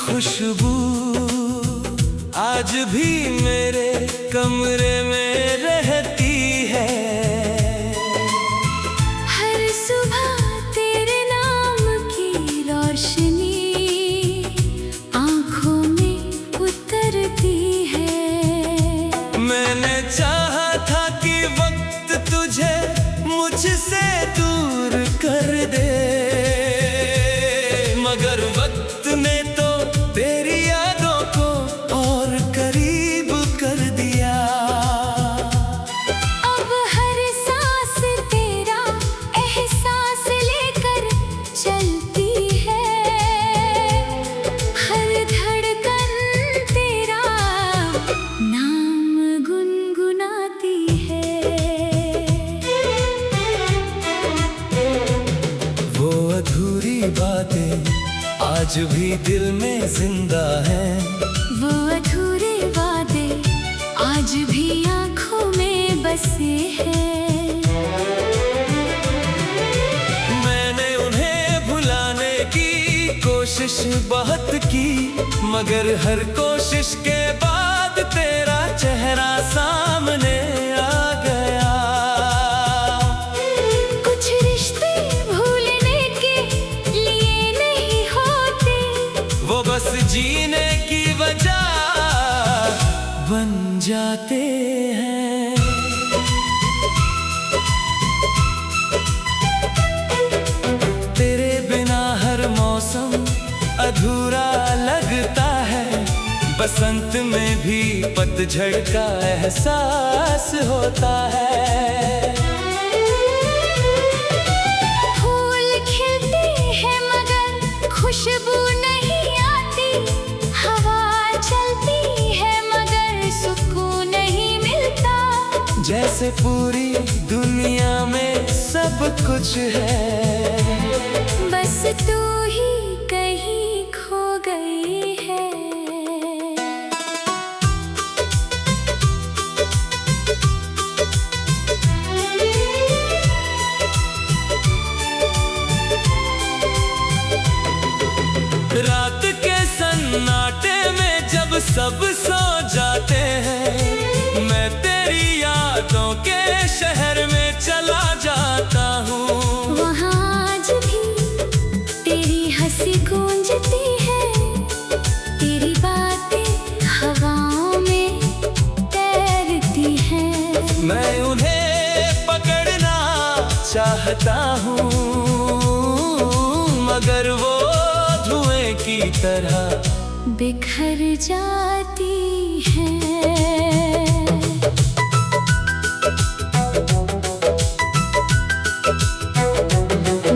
खुशबू आज भी मेरे कमरे में रहती है। हर सुबह तेरे नाम की रोशनी आँखों में उतरती है। मैंने चाहा था कि वक्त तुझे मुझसे दूर कर दे, मगर वक्त ने तो तेरी यादों को और करीब कर दिया। अब हर सांस तेरा एहसास लेकर चलती है, हर धड़कन तेरा नाम गुनगुनाती है। वो अधूरी बातें आज भी दिल में जिंदा है। वो अधूरे वादे आज भी आँखों में बसे हैं। मैंने उन्हें भुलाने की कोशिश बहुत की, मगर हर कोशिश के बाद तेरा चेहरा सामने आ गया। कुछ रिश्ते भूलने के लिए नहीं होते, वो बस जीने की वजह बन जाते हैं। तेरे बिना हर मौसम अधूरा लगता है, बसंत में भी पतझड़ का एहसास होता है। फूल खिलते हैं मगर खुशबू नहीं आती, हवा चलती है मगर सुकून नहीं मिलता। जैसे पूरी दुनिया में सब कुछ है, बस तू ही कहीं खो गई है। रात के सन्नाटे में जब सब सो जाते हैं, मैं तेरी यादों के शहर में चला जाता हूँ। वहाँ आज भी तेरी हंसी गूंजती है, तेरी बातें हवाओं में तैरती हैं। मैं उन्हें पकड़ना चाहता हूँ, मगर वो धुएं की तरह बिखर जाती है।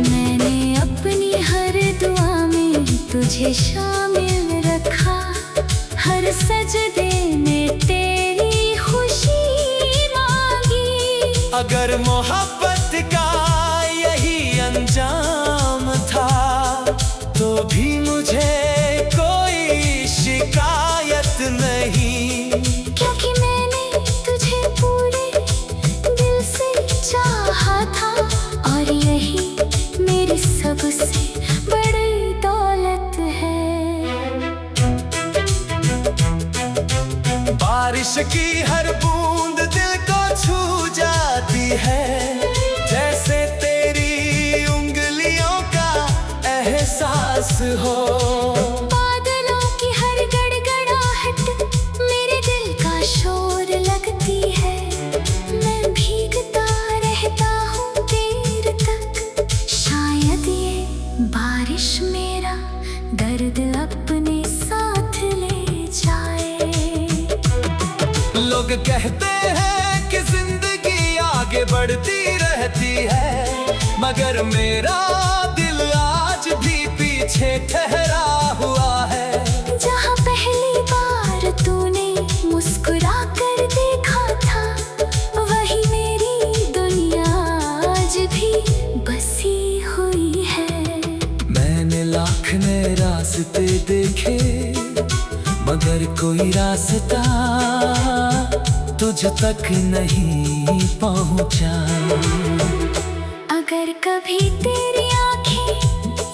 मैंने अपनी हर दुआ में तुझे शामिल रखा, हर सजदे में तेरी खुशी मांगी। अगर मोहब्बत का यही अंजाम था, तो भी मुझे कोई शिकायत नहीं, क्योंकि मैंने तुझे पूरे दिल से चाहा था, और यही मेरी सबसे बड़ी दौलत है। बारिश की हर बूंद दिल को छू जाती है, जैसे तेरी उंगलियों का एहसास हो। बादलों की हर गड़गड़ाहट मेरे दिल का शोर लगती है। मैं भीगता रहता हूँ देर तक, शायद ये बारिश मेरा दर्द अपने साथ ले जाए। लोग कहते हैं कि जिंदगी आगे बढ़ती रहती है, मगर मेरा दिल आज भी पीछे ठहरा हुआ है। जहाँ पहली बार तूने मुस्कुरा कर देखा था, वही मेरी दुनिया आज भी बसी हुई है। मैंने लाख नए रास्ते देखे, मगर कोई रास्ता तुझ तक नहीं पहुँचा। अगर कभी तेरी आँखें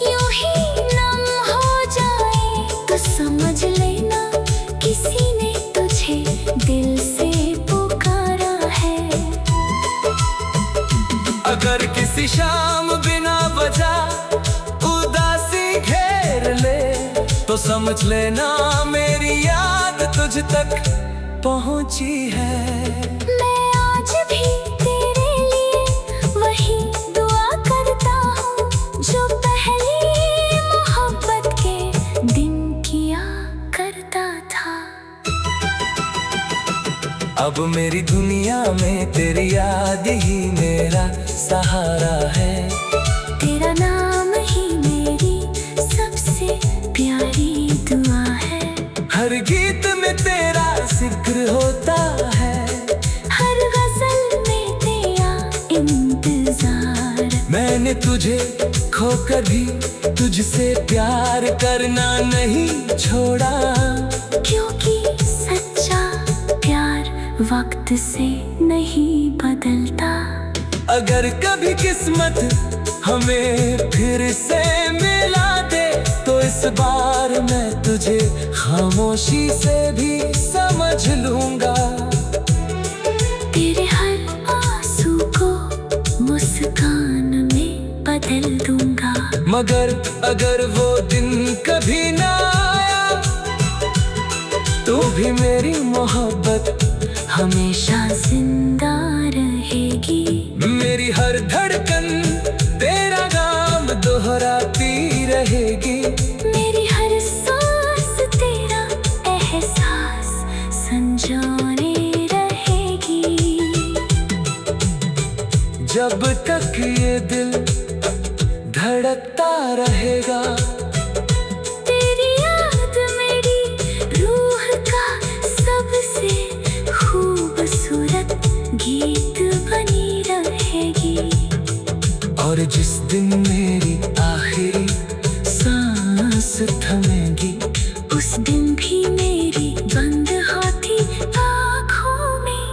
यूं ही नम हो जाए तो समझ समझ लेना, किसी ने तुझे दिल से पुकारा है। अगर किसी शाम बिना वजह उदासी घेर ले, तो समझ लेना मेरी याद तुझ तक पहुंची है। मैं आज भी तेरे लिए वही दुआ करता हूँ, जो पहली मोहब्बत के दिन किया करता था। अब मेरी दुनिया में तेरी याद ही मेरा सहारा है। तेरा नाम ही मेरी सबसे प्यारी दुआ है। हर गीत में तेरा जिक्र होता है, हर गजल में तेरा इंतजार। मैंने तुझे खोकर भी तुझसे प्यार करना नहीं छोड़ा, क्योंकि सच्चा प्यार वक्त से नहीं बदलता। अगर कभी किस्मत हमें फिर से मिला दे, तो इस बार मैं तुझे खामोशी से भी समझ लूंगा। तेरे हर आंसू को मुस्कान में बदल दूंगा। मगर अगर वो दिन कभी ना आया, तो भी मेरी मोहब्बत हमेशा जिंदा रहेगी। मेरी हर धड़कन तेरा नाम दोहराती रहेगी। मेरी हर सांस तेरा एहसास संजोने रहेगी। जब तक ये दिल धड़कता रहेगा, तेरी याद मेरी रूह का सबसे खूबसूरत गीत बनी रहेगी। और जिस दिन मेरी आखिरी सांस थमेगी, उस दिन भी मेरी बंद होती आँखों में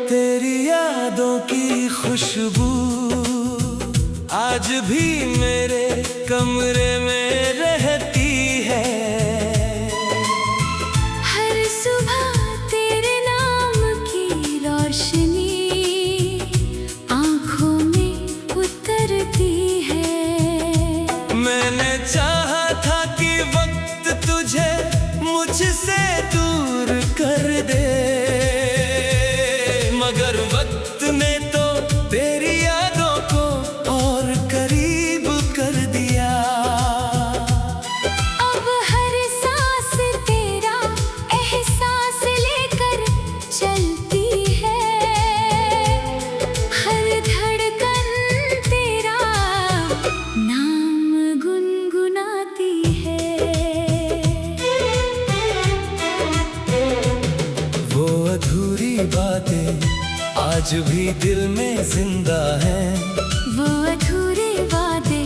तेरी यादों की खुशबू आज भी मेरे कमरे में रहती है। हर सुबह तेरे नाम की रोशनी आँखों में उतरती है। मैंने चाहा था कि वक्त तुझे मुझसे दूर कर दे, मगर वक्त ने तो तेरी यादों को और करीब कर दिया। अब हर सांस तेरा एहसास लेकर चलती है। हर धड़कन तेरा नाम गुनगुनाती है। वो अधूरी बातें आज भी दिल में जिंदा हैं। वो अधूरे वादे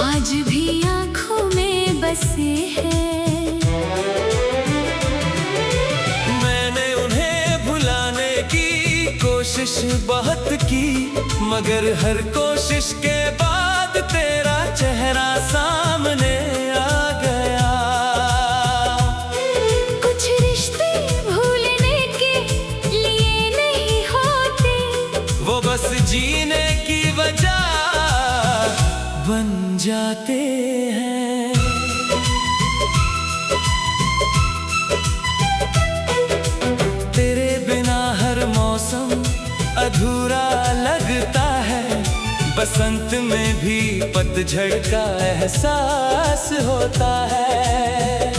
आज भी आँखों में बसे हैं। मैंने उन्हें भुलाने की कोशिश बहुत की, मगर हर कोशिश के बाद तेरा चेहरा सामने आ गया। कुछ रिश्ते भूलने के लिए नहीं होते, वो बस जीने की वजह बन जाते हैं। तेरे बिना हर मौसम अधूरा लगता है। बसंत में भी पतझड़ का एहसास होता है।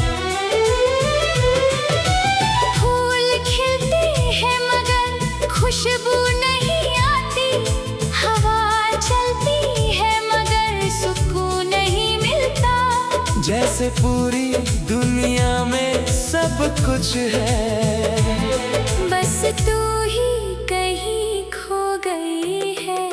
फूल खिलते हैं मगर खुशबू नहीं आती। जैसे पूरी दुनिया में सब कुछ है, बस तू ही कहीं खो गई है।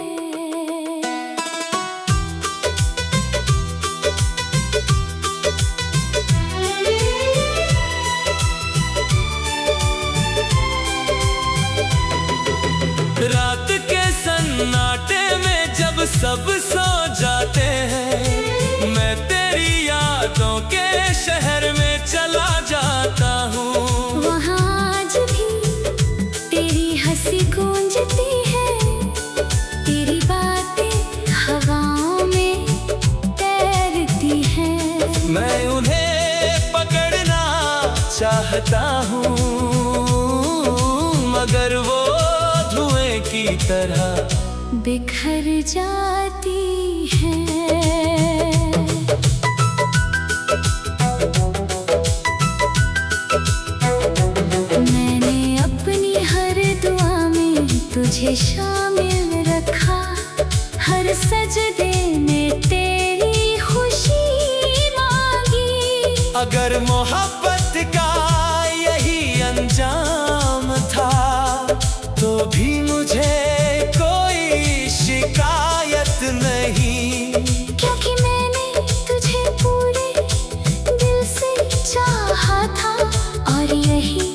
रात के सन्नाटे में जब सब सो जाते हैं, मैं तेरी यादों के शहर में चला जाता हूँ। वहाँ आज भी तेरी हंसी गूंजती है, तेरी बातें हवाओं में तैरती हैं। मैं उन्हें पकड़ना चाहता हूँ, मगर वो धुएं की तरह बिखर जाती है। मैंने अपनी हर दुआ में तुझे शामिल रखा, हर सजदे में तेरी खुशी मांगी। अगर मोहब्बत का यही अंजाम था, तो भी मुझे कोई शिकायत नहीं, क्योंकि मैंने तुझे पूरे दिल से चाहा था, और यही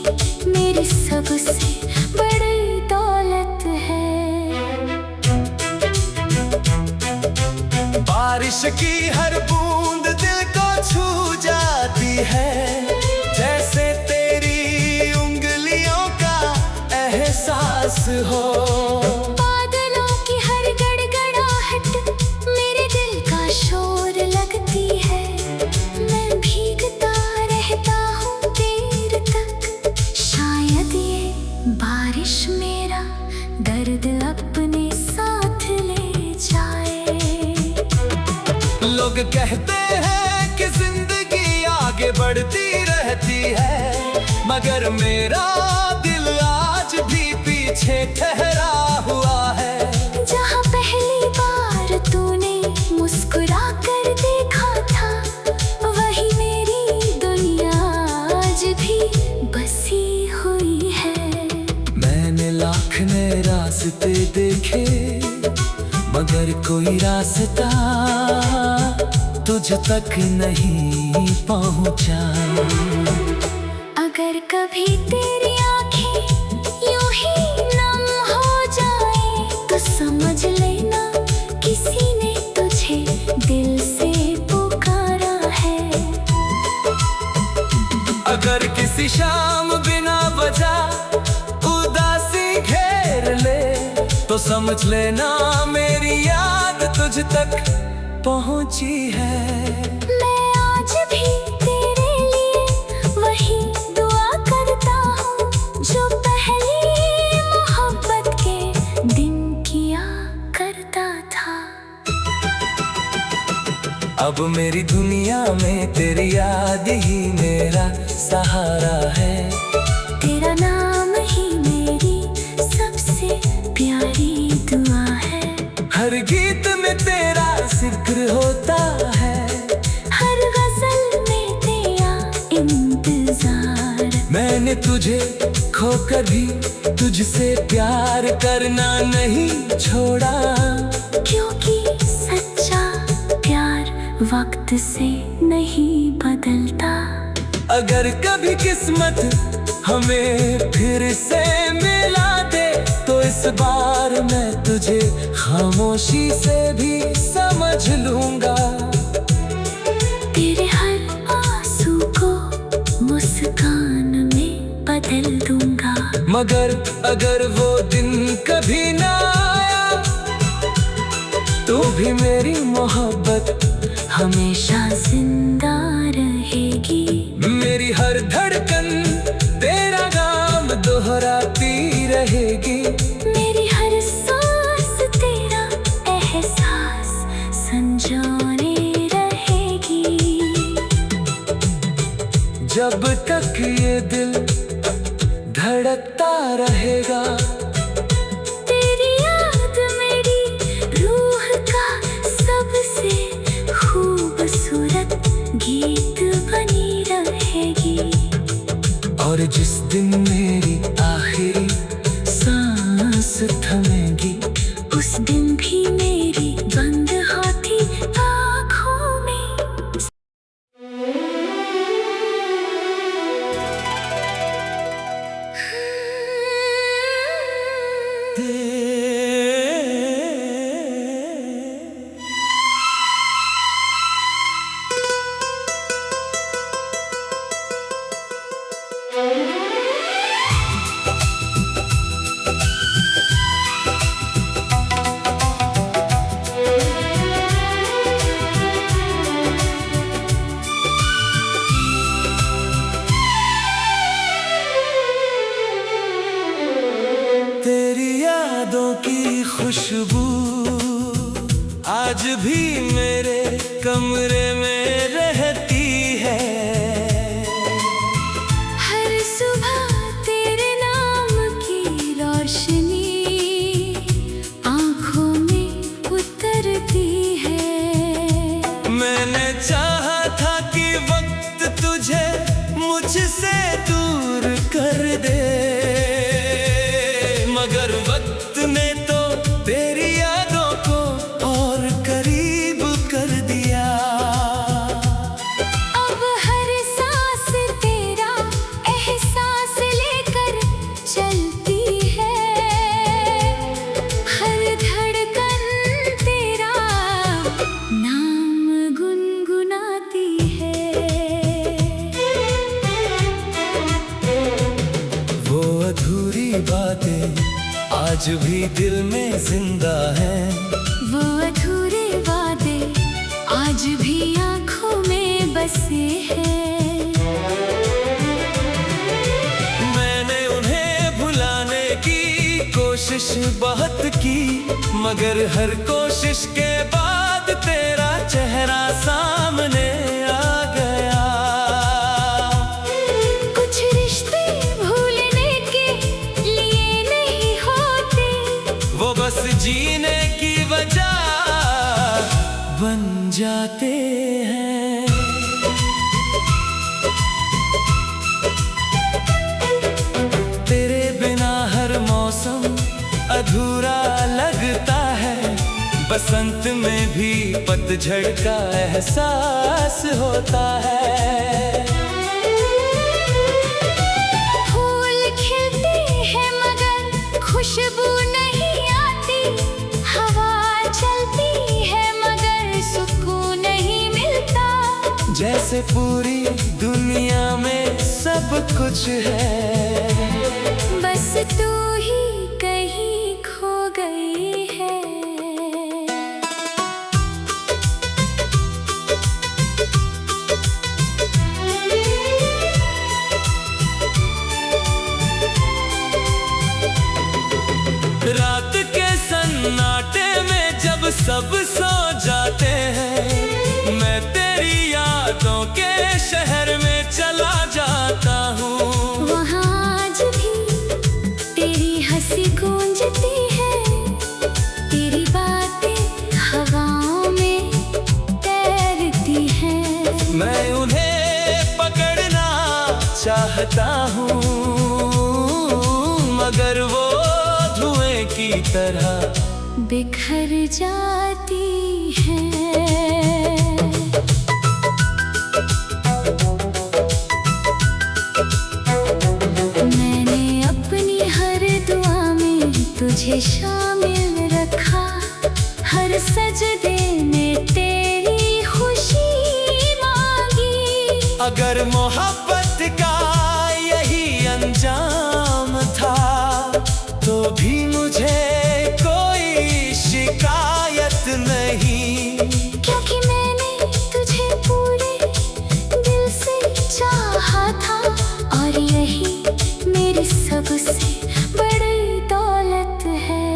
मेरी सबसे बड़ी दौलत है। बारिश की हर बूंद दिल को छू जाती है, जैसे तेरी उंगलियों का एहसास हो। बादलों की हर गड़गड़ाहट मेरे दिल का शोर लगती है। मैं भीगता रहता हूँ देर तक, शायद ये बारिश मेरा दर्द अपने साथ ले जाए। लोग कहते हैं कि जिंदगी आगे बढ़ती रहती है, मगर मेरा दिल आज भी पीछे ठहरा हुआ है। जहाँ पहली बार तूने मुस्कुरा कर देखा था, वही मेरी दुनिया आज भी बसी हुई है। मैंने लाख नए रास्ते देखे, मगर कोई रास्ता तुझ तक नहीं पहुंचा। अगर कभी तेरी आँखें यूं ही नम हो जाए, तो समझ लेना किसी ने तुझे दिल से पुकारा है। अगर किसी शाम बिना वजह उदासी घेर ले, तो समझ लेना मेरी याद तुझ तक पहुंची है। मैं आज भी तेरे लिए वही दुआ करता हूँ, जो पहली मोहब्बत के दिन किया करता था। अब मेरी दुनिया में तेरी याद ही मेरा सहारा है। तेरा नाम ही मेरी सबसे प्यारी दुआ है। हर गीत में तेरा जिक्र होता है, हर गजल में तेरा इंतजार। मैंने तुझे खोकर भी तुझसे प्यार करना नहीं छोड़ा, क्योंकि सच्चा प्यार वक्त से नहीं बदलता। अगर कभी किस्मत हमें फिर से मिला दे, तो इस बार मैं तुझे खामोशी से भी समझ लूंगा। तेरे हर आंसू को मुस्कान में बदल दूंगा। मगर अगर वो दिन कभी ना आया, तो भी मेरी मोहब्बत हमेशा जिंदा रहेगी। मेरी हर धड़कन तेरा नाम दोहराती रहेगी। मेरी हर सांस तेरा एहसास संजोने रहेगी। जब तक ये दिल धड़कता रहेगा, तेरी याद मेरी रूह का सबसे खूबसूरत गीत प्रीत बनी रहेगी। और जिस दिन मेरी आखिरी सांस थमेगी, उस दिन भी मेरी बंद होती आँखों में। तेरी यादों की खुशबू आज भी मेरे कमरे में रहती है। हर सुबह तेरे नाम की रोशनी आँखों में उतरती है। मैंने चाहा था कि वक्त तुझे मुझसे दूर कर दे, मगर वक्त ने तो तेरी यादों को और करीब कर दिया। अब हर सांस तेरा एहसास लेकर चलती है। हर धड़कन तेरा नाम गुनगुनाती है। वो अधूरी बातें आज भी दिल में जिंदा हैं। वो अधूरे वादे आज भी आँखों में बसे हैं। मैंने उन्हें भुलाने की कोशिश बहुत की, मगर हर कोशिश के बाद तेरा चेहरा सामने आ गया। कुछ रिश्ते भूलने के लिए नहीं होते, वो बस जीने की वजह बन जाते हैं। तेरे बिना हर मौसम अधूरा लगता है। बसंत में भी पतझड़ का एहसास होता है। फूल खिलते हैं मगर खुशबू नहीं आती। हवा चलती है मगर सुकून नहीं मिलता। जैसे पूरी दुनिया में सब कुछ है, बस तू ही कहीं खो गई है। रात के सन्नाटे में जब सब सो जाते हैं, मैं तेरी यादों के शहर में चला जाता हूँ। वहाँ आज भी तेरी हंसी गूंजती है। तेरी बातें हवाओं में तैरती हैं। मैं उन्हें पकड़ना चाहता हूँ, मगर वो धुएं की तरह बिखर जाती है। मैंने अपनी हर दुआ में तुझे शामिल रखा। हर सजदे में तेरी खुशी मांगी। अगर मोहब्बत का यही अंजाम था, तो भी मुझे कोई शिकायत नहीं। क्योंकि मैंने तुझे पूरे दिल से चाहा था। और यही मेरी सबसे बड़ी दौलत है।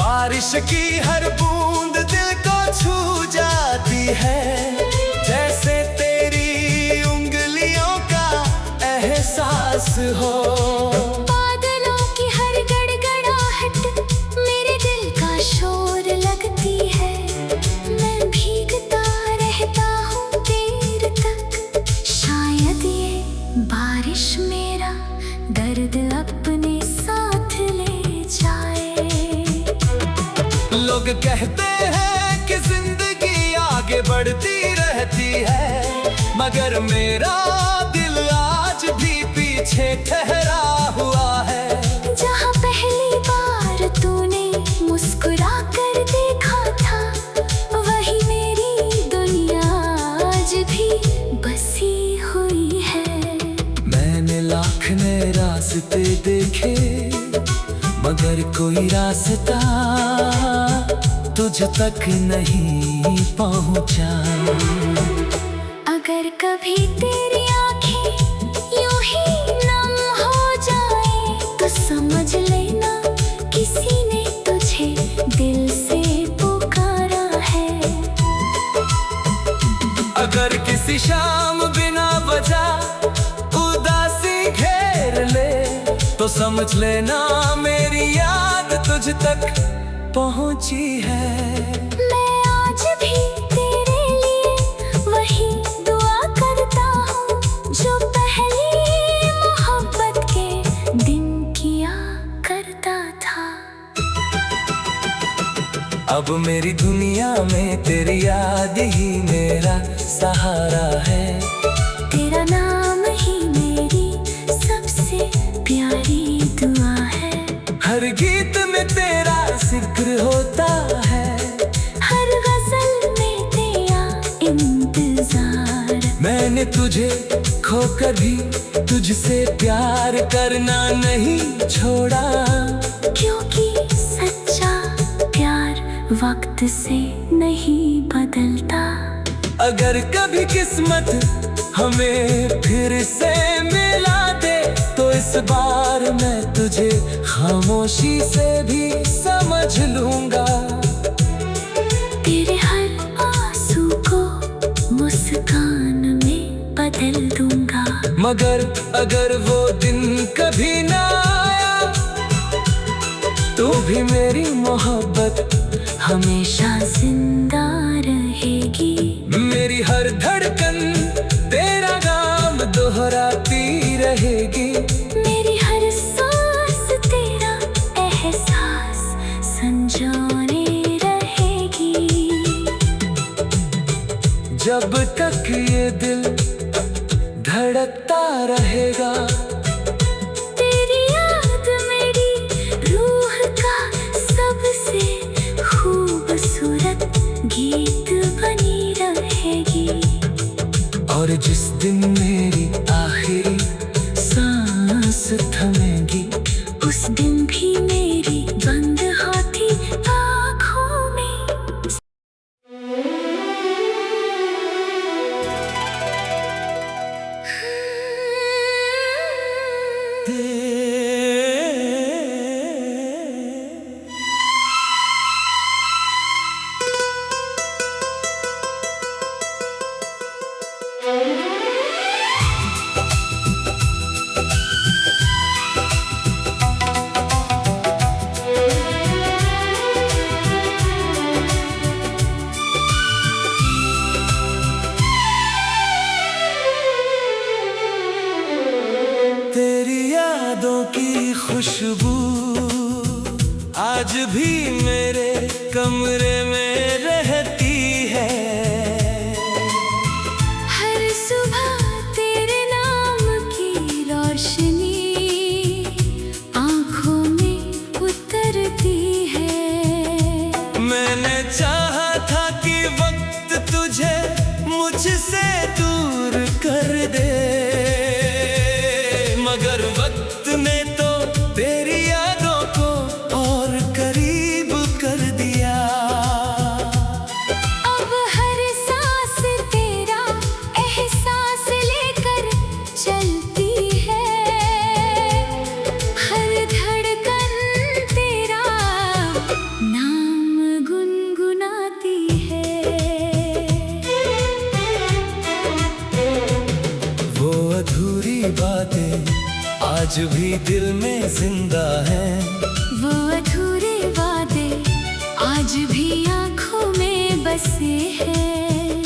बारिश की हर बूंद दिल को छू जाती है। जैसे तेरी उंगलियों का एहसास हो। बादलों की हर गड़गड़ाहट मेरे दिल का शोर लगती है। मैं भी कहते हैं कि जिंदगी आगे बढ़ती रहती है, मगर मेरा दिल आज भी पीछे ठहरा हुआ है। जहाँ पहली बार तूने मुस्कुरा कर देखा था, वही मेरी दुनिया आज भी बसी हुई है। मैंने लाख नए रास्ते देखे, मगर कोई रास्ता तुझ तक नहीं पहुंचा। अगर कभी तेरी आँखें यूं ही नम हो जाए, तो समझ लेना किसी ने तुझे दिल से पुकारा है। अगर किसी शाम बिना वजह उदासी घेर ले, तो समझ लेना मेरी याद तुझ तक पहुंची है। मैं आज भी तेरे लिए वही दुआ करता हूँ, जो पहली मोहब्बत के दिन किया करता था। अब मेरी दुनिया में तेरी याद ही मेरा सहारा है। तेरा नाम ही मेरी सबसे प्यारी दुआ है। हर गीत में तेरा जिक्र होता है, हर गजल में तेरा इंतजार। मैंने तुझे खोकर भी तुझसे प्यार करना नहीं छोड़ा, क्योंकि सच्चा प्यार वक्त से नहीं बदलता। अगर कभी किस्मत हमें फिर से मिला दे, तो इस बार मैं तुझे खामोशी से भी समझ लूंगा। तेरे हर आंसू को मुस्कान में बदल दूंगा। मगर अगर वो दिन कभी ना आया, तो भी मेरी मोहब्बत हमेशा जिंदा रहेगी। मेरी हर धड़कन तेरा नाम दोहराती रहेगी। मेरी हर सांस तेरा एहसास संजोने रहेगी। जब तक ये दिल धड़कता रहेगा, तेरी याद मेरी रूह का सबसे खूबसूरत गीत बनी रहेगी। और जिस दिन मेरी आखिरी सांस थमेगी, उस दिन भी मेरी बंद होती आँखों में तेरी यादों की खुशबू आज भी मेरे कमरे में रहती है। हर सुबह तेरे नाम की रोशनी आँखों में उतरती है। मैंने चाहा था कि वक्त तुझे मुझसे दूर कर दे, मगर वक्त ने तो तेरी यादों को और करीब कर दिया। अब हर सांस तेरा एहसास लेकर चलती है। हर धड़कन तेरा नाम गुनगुनाती है। वो अधूरी बातें आज भी दिल में जिंदा है। वो अधूरे वादे आज भी आँखों में बसे हैं।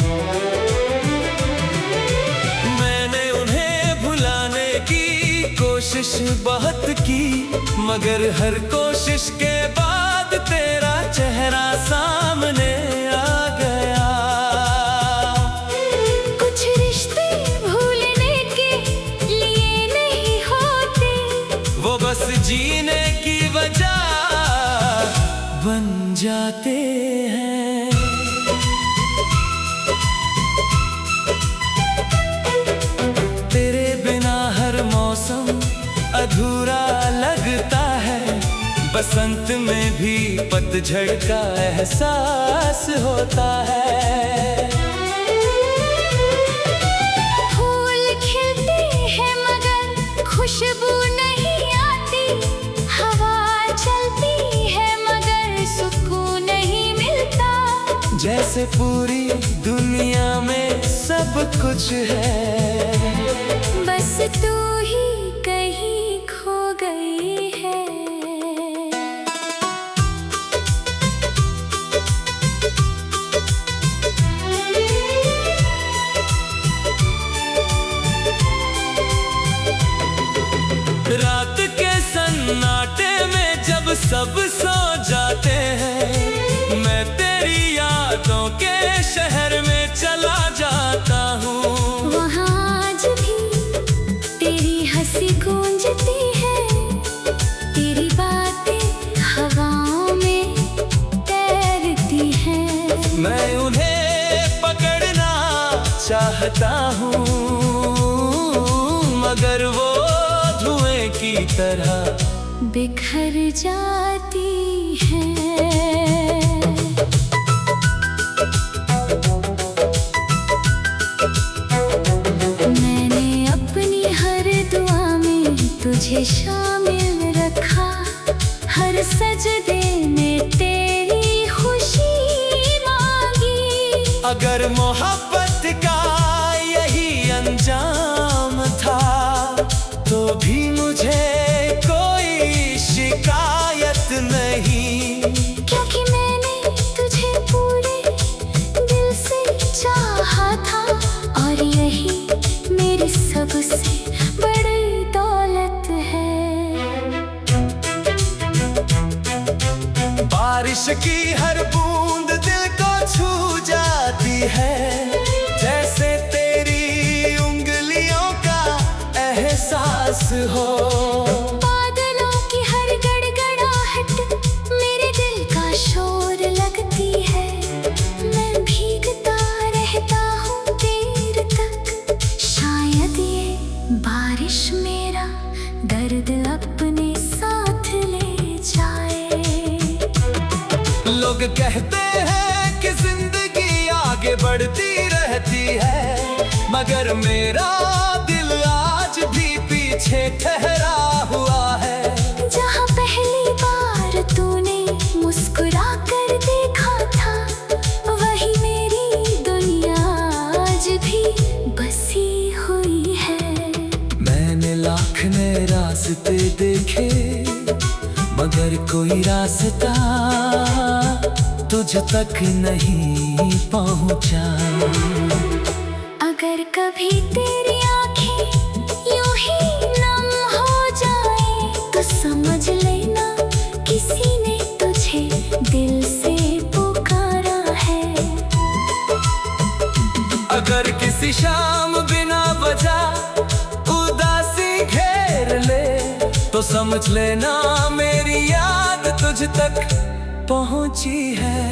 मैंने उन्हें भुलाने की कोशिश बहुत की, मगर हर कोशिश के बाद तेरा चेहरा चेहरा सामने आ गया। कुछ रिश्ते भूलने के लिए नहीं होते, वो बस जीने की वजह बन जाते हैं। तेरे बिना हर मौसम अधूरा लगता है, बसंत में भी पतझड़ का एहसास होता है। फूल खिलते हैं मगर खुशबू नहीं आती, हवा चलती है मगर सुकून नहीं मिलता। जैसे पूरी दुनिया में सब कुछ है, बस तू ही कहीं खो गई है। रात के सन्नाटे में जब सब सो जाते हैं, मैं तेरी यादों के शहर में चला जाता हूँ। वहाँ आज भी तेरी हंसी गूंजती है, तेरी बातें हवाओं में तैरती हैं। मैं उन्हें पकड़ना चाहता हूँ, मगर वो धुएं की तरह बिखर जाती है। मैंने अपनी हर दुआ में तुझे शामिल रखा, हर सजदे में तेरी खुशी मांगी। अगर मोहब्बत का यही अंजाम था, तो भी मुझे कोई शिकायत नहीं। क्योंकि मैंने तुझे पूरे दिल से चाहा था, और यही मेरी सबसे बड़ी दौलत है। बारिश की हर बूंद दिल को छू जाती है, जैसे तेरी उंगलियों का एहसास हो। बादलों की हर गड़गड़ाहट मेरे दिल का शोर लगती है। मैं भीगता रहता हूँ देर तक, शायद ये बारिश मेरा दर्द अपने साथ ले जाए। लोग कहते हैं कि जिंदगी आगे बढ़ती रहती है, मगर मेरा दिल आज भी पीछे ठहरा हुआ है। जहाँ पहली बार तूने मुस्कुरा कर देखा था, वही मेरी दुनिया आज भी बसी हुई है। मैंने लाख नए रास्ते देखे, मगर कोई रास्ता तुझ तक नहीं पहुंचा। अगर कभी तेरी आँखें यूं ही नम हो जाए, तो समझ लेना किसी ने तुझे दिल से पुकारा है। अगर किसी शाम बिना वजह उदासी घेर ले, तो समझ लेना मेरी याद तुझ तक पहुंची है।